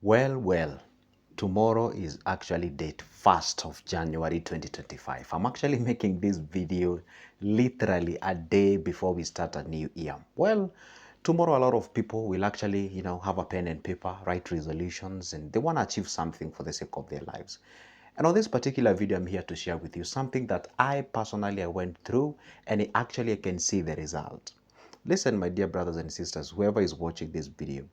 Well, tomorrow is actually date 1st of January 2025. I'm actually making this video literally a day before we start a new year. Well, tomorrow a lot of people will actually, have a pen and paper, write resolutions, and they want to achieve something for the sake of their lives. And on this particular video, I'm here to share with you something that I personally went through, and I can see the result. Listen, my dear brothers and sisters, whoever is watching this video,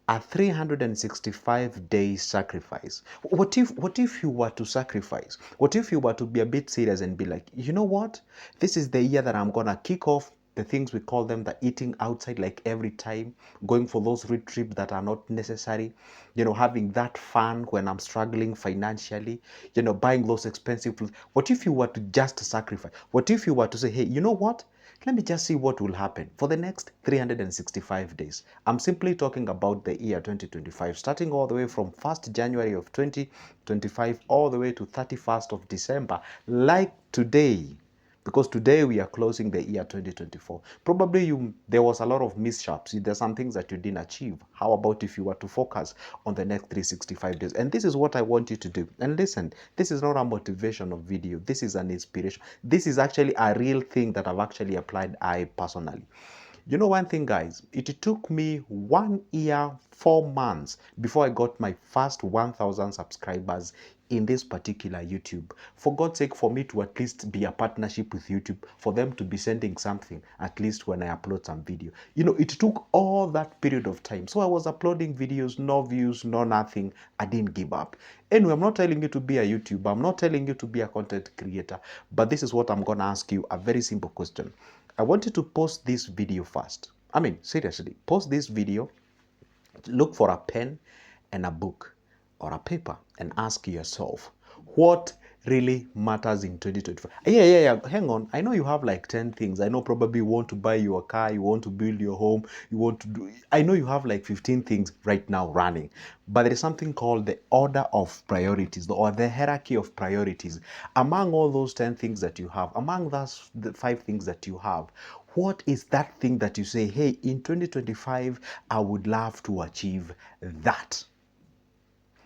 a 365-day sacrifice. What if you were to sacrifice? What if you were to be a bit serious and be like, you know what? This is the year that I'm gonna kick off the things we call them the eating outside, like every time, going for those road trips that are not necessary, having that fun when I'm struggling financially, buying those expensive clothes. What if you were to just sacrifice? What if you were to say, hey, you know what? Let me just see what will happen for the next 365 days. I'm simply talking about the year 2025, starting all the way from 1st January of 2025 all the way to 31st of December, like today. Because today we are closing the year 2024. Probably there was a lot of mishaps. There's some things that you didn't achieve. How about if you were to focus on the next 365 days? And this is what I want you to do. And listen, this is not a motivational video. This is an inspiration. This is actually a real thing that I've actually applied I personally. You know one thing, guys, it took me 1 year, 4 months before I got my first 1,000 subscribers in this particular YouTube. For God's sake, for me to at least be a partnership with YouTube, for them to be sending something, at least when I upload some video. It took all that period of time. So I was uploading videos, no views, no nothing. I didn't give up. Anyway, I'm not telling you to be a YouTuber. I'm not telling you to be a content creator. But this is what I'm going to ask you, a very simple question. I want you to pause this video first. I mean, seriously, pause this video, look for a pen and a book or a paper and ask yourself, what really matters in 2025? Yeah. Hang on. I know you have like 10 things. I know probably you want to buy your car, you want to build your home, you want to do. I know you have like 15 things right now running, but there is something called the order of priorities or the hierarchy of priorities. Among all those 10 things that you have, among those the 5 things that you have, what is that thing that you say, hey, in 2025, I would love to achieve that?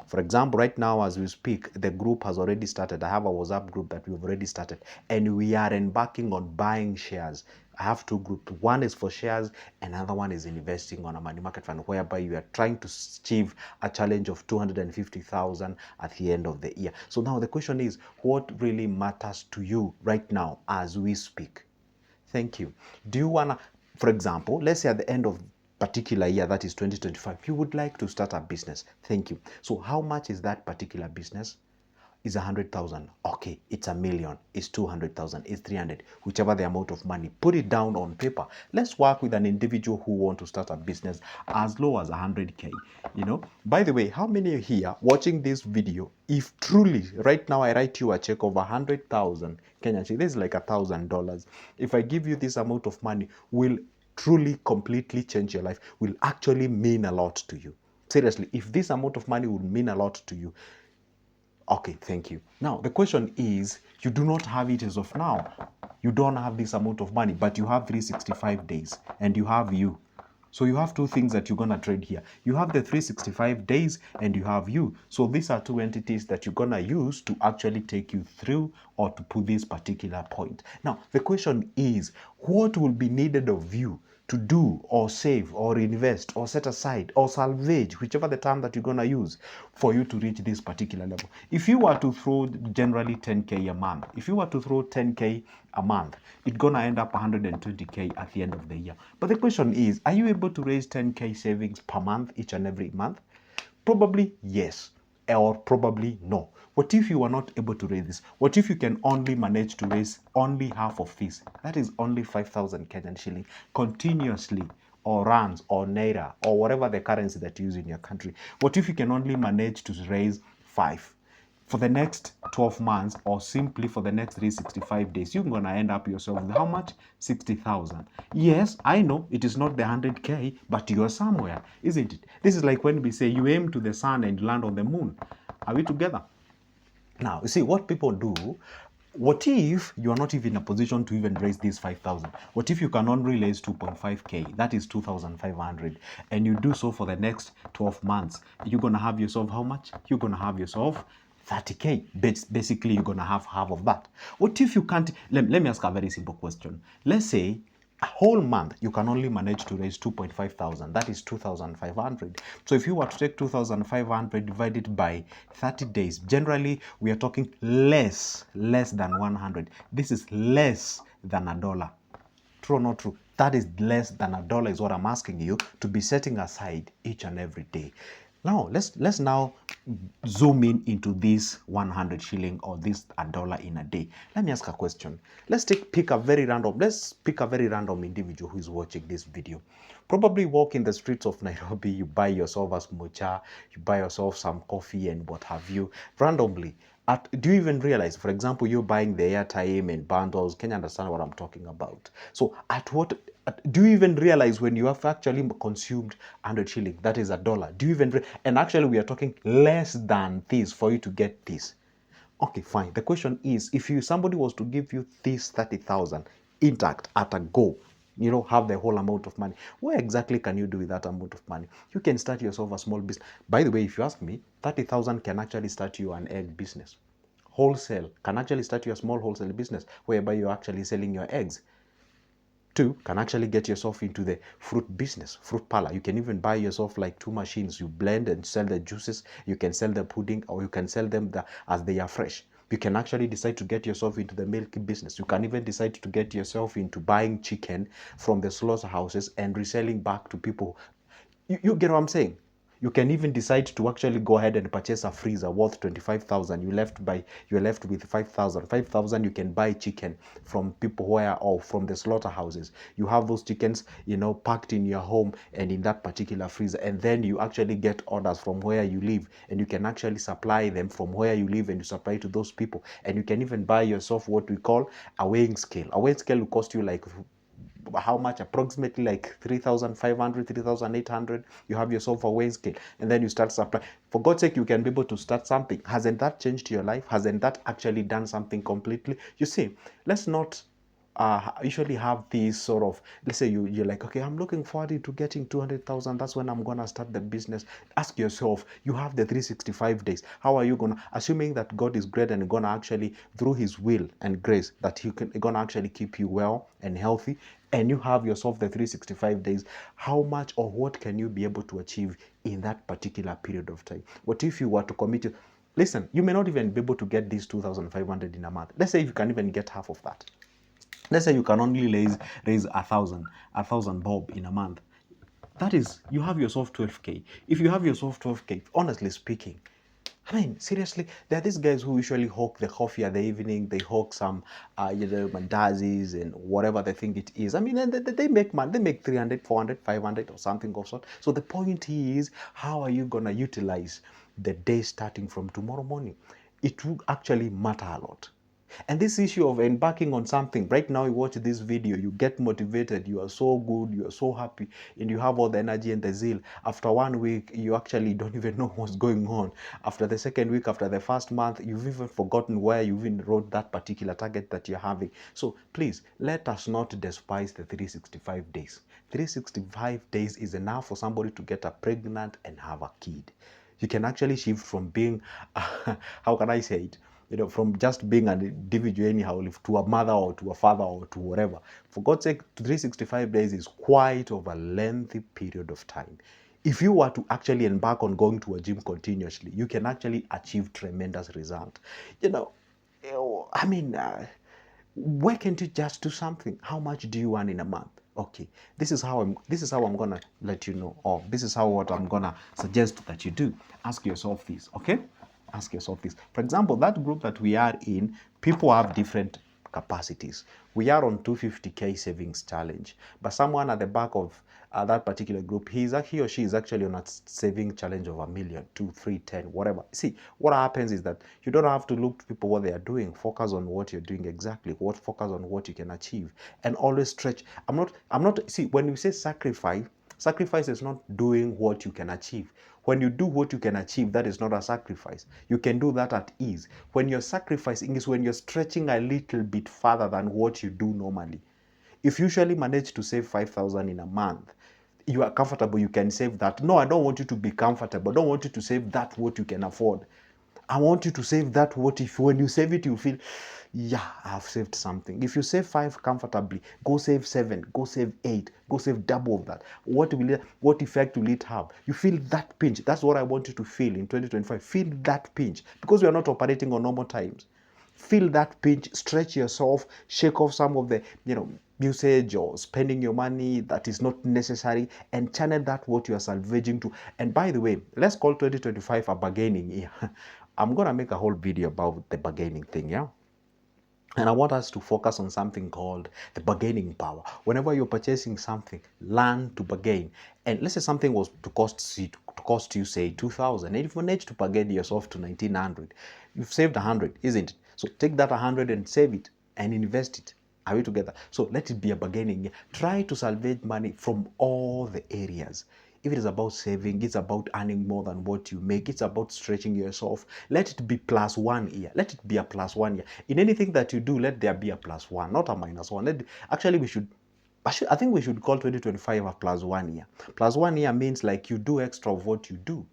For example, right now as we speak, the group has already started. I have a WhatsApp group that we've already started, and we are embarking on buying shares. I have 2 groups. One is for shares, another one is investing on a money market fund, whereby you are trying to achieve a challenge of 250,000 at the end of the year. So now the question is, what really matters to you right now as we speak? Thank you. Do you want to, for example, let's say at the end of particular year, that is 2025, you would like to start a business. Thank you. So how much is that particular business? Is 100,000. Okay, it's a million, it's 200,000, it's 300, whichever the amount of money. Put it down on paper. Let's work with an individual who want to start a business as low as 100K. By the way, how many here watching this video, if truly right now I write you a check of 100,000 Kenyan shillings, this is like $1,000. If I give you this amount of money, will truly completely change your life, will actually mean a lot to you. Seriously, if this amount of money would mean a lot to you, okay, thank you. Now, the question is, you do not have it as of now. You don't have this amount of money, but you have 365 days and you have you. So you have 2 things that you're going to trade here. You have the 365 days and you have you. So these are 2 entities that you're going to use to actually take you through or to put this particular point. Now, the question is, what will be needed of you to do or save or invest or set aside or salvage, whichever the term that you're going to use, for you to reach this particular level? If you were to throw generally 10K a month, if you were to throw 10K a month, it's going to end up 120K at the end of the year. But the question is, are you able to raise 10K savings per month each and every month? Probably yes, or probably no. What if you are not able to raise this? What if you can only manage to raise only half of this? That is only 5,000 Kenyan shilling continuously, or rands, or naira, or whatever the currency that you use in your country. What if you can only manage to raise 5? For the next 12 months, or simply for the next 365 days, you're going to end up yourself with how much? 60,000. Yes, I know it is not the 100K, but you are somewhere, isn't it? This is like when we say you aim to the sun and land on the moon. Are we together? Now, you see what people do, What if you are not even in a position to even raise this 5,000? What if you can only raise 2.5K? That is 2,500. And you do so for the next 12 months. You're going to have yourself how much? You're going to have yourself 30K. Basically, you're going to have half of that. What if you can't? Let me ask a very simple question. Let's say a whole month you can only manage to raise 2.5 thousand. That is 2,500. So if you were to take 2,500 divided by 30 days, generally we are talking less than 100. This is less than $1. True or not true? That is less than $1 is what I'm asking you to be setting aside each and every day. Now let's now zoom in into this 100 shilling or this $1 in a day. Let me ask a question. Let's pick a very random individual who is watching this video. Probably walk in the streets of Nairobi, you buy yourself a smocha, you buy yourself some coffee and what have you, randomly. Do you even realize, for example, you're buying the airtime and bundles? Can you understand what I'm talking about? So do you even realize when you have actually consumed 100 shilling, that is $1? Do you even, and actually we are talking less than this for you to get this. Okay, fine. The question is, if somebody was to give you this 30,000 intact at a go, have the whole amount of money, what exactly can you do with that amount of money? You can start yourself a small business. By the way, if you ask me, 30,000 can actually start you an egg business. Wholesale can actually start you a small wholesale business whereby you're actually selling your eggs. 2, can actually get yourself into the fruit business, fruit parlor. You can even buy yourself like 2 machines. You blend and sell the juices. You can sell the pudding, or you can sell them as they are fresh. You can actually decide to get yourself into the milk business. You can even decide to get yourself into buying chicken from the slaughterhouses and reselling back to people. You get what I'm saying? You can even decide to actually go ahead and purchase a freezer worth 25,000. You're left with 5,000. 5,000 you can buy chicken from people or from the slaughterhouses. You have those chickens, packed in your home and in that particular freezer. And then you actually get orders from where you live, and you can actually supply them from where you live, and you supply to those people. And you can even buy yourself what we call a weighing scale. A weighing scale will cost you like how much? Approximately like 3,500, 3,800. You have yourself a weighing scale, and then you start supplying. For God's sake, you can be able to start something. Hasn't that changed your life? Hasn't that actually done something completely? You see, let's not usually have these sort of, let's say you're like, okay, I'm looking forward to getting 200,000. That's when I'm gonna start the business. Ask yourself, you have the 365 days. How are you gonna, assuming that God is great and gonna actually, through His will and grace, that He gonna actually keep you well and healthy, and you have yourself the 365 days, how much or what can you be able to achieve in that particular period of time? What if you were to commit to, listen, you may not even be able to get these 2,500 in a month. Let's say if you can even get half of that. Let's say you can only raise a thousand bob in a month. That is, you have yourself 12K. If you have yourself 12K, honestly speaking, I mean, seriously, there are these guys who usually hawk the coffee at the evening. They hawk some, mandazis and whatever they think it is. I mean, and they make money. They make 300, 400, 500 or something of sort. So the point is, how are you going to utilize the day starting from tomorrow morning? It will actually matter a lot. And this issue of embarking on something, right now you watch this video, you get motivated, you are so good, you are so happy, and you have all the energy and the zeal. After 1 week, you actually don't even know what's going on. After the second week, after the first month, you've even forgotten where you even wrote that particular target that you're having. So please, let us not despise the 365 days. 365 days is enough for somebody to get pregnant and have a kid. You can actually shift from being, how can I say it? From just being an individual anyhow, to a mother or to a father or to whatever. For God's sake, 365 days is quite of a lengthy period of time. If you were to actually embark on going to a gym continuously, you can actually achieve tremendous result. I mean, why can't you just do something? How much do you earn in a month? Okay, this is how I'm gonna let you know, or this is what I'm gonna suggest that you do. Ask yourself this, okay? Ask yourself this. For example, that group that we are in, people have different capacities. We are on 250K savings challenge, but someone at the back of that particular group, he or she is actually on a saving challenge of 1 million, 2, 3, 10, whatever. See, what happens is that you don't have to look to people what they are doing. Focus on what you're doing exactly. Focus on what you can achieve, and always stretch. I'm not. See, when you say sacrifice is not doing what you can achieve. When you do what you can achieve, that is not a sacrifice. You can do that at ease. When you're sacrificing is when you're stretching a little bit further than what you do normally. If you usually manage to save 5,000 in a month, you are comfortable, you can save that. No, I don't want you to be comfortable. I don't want you to save that what you can afford. I want you to save that what if when you save it, you feel, yeah, I've saved something. If you save 5 comfortably, go save 7, go save 8, go save double of that. What effect will it have? You feel that pinch. That's what I want you to feel in 2025. Feel that pinch because we are not operating on normal times. Feel that pinch, stretch yourself, shake off some of the, usage or spending your money that is not necessary, and channel that what you are salvaging to. And by the way, let's call 2025 a bargaining year. I'm gonna make a whole video about the bargaining thing, yeah. And I want us to focus on something called the bargaining power. Whenever you're purchasing something, learn to bargain. And let's say something was to cost you say 2,000, and if you manage to bargain yourself to 1,900, you've saved 100, isn't it? So take that 100 and save it and invest it. Are we together? So let it be a bargaining. Try to salvage money from all the areas. If it is about saving, it's about earning more than what you make, it's about stretching yourself. Let it be +1 year. Let it be a +1 year. In anything that you do, let there be a +1, not a -1. Actually, I think we should call 2025 a +1 year. +1 year means like you do extra of what you do.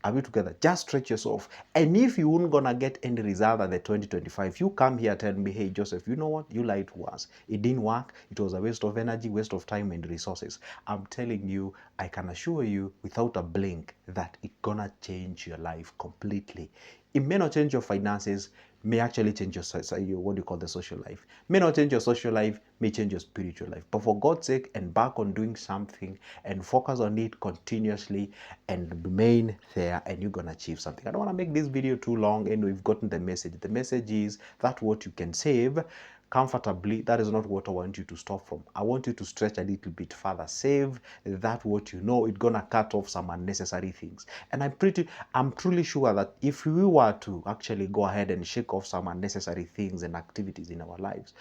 Are we together? Just stretch yourself. And if you weren't gonna get any result at the 2025, you come here tell me, hey Joseph, you know what? You lied to us. It didn't work. It was a waste of energy, waste of time and resources. I'm telling you, I can assure you without a blink that it's gonna change your life completely. It may not change your finances, may actually change your what do you call the social life. May not change your social life, may change your spiritual life. But for God's sake, embark on doing something and focus on it continuously and remain there, and you're gonna achieve something. I don't want to make this video too long, and we've gotten the message. The message is that what you can save comfortably, that is not what I want you to stop from. I want you to stretch a little bit further. Save that what you know, it's gonna cut off some unnecessary things. And I'm truly sure that if we were to actually go ahead and shake off some unnecessary things and activities in our lives,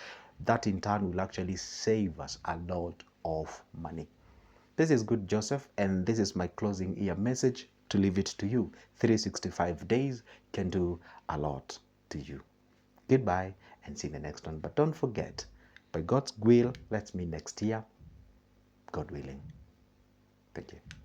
that in turn will actually save us a lot of money. This is Good Joseph, and this is my closing year message to leave it to you. 365 days can do a lot to you. Goodbye and see you in the next one. But don't forget, by God's will, let's meet next year, God willing. Thank you.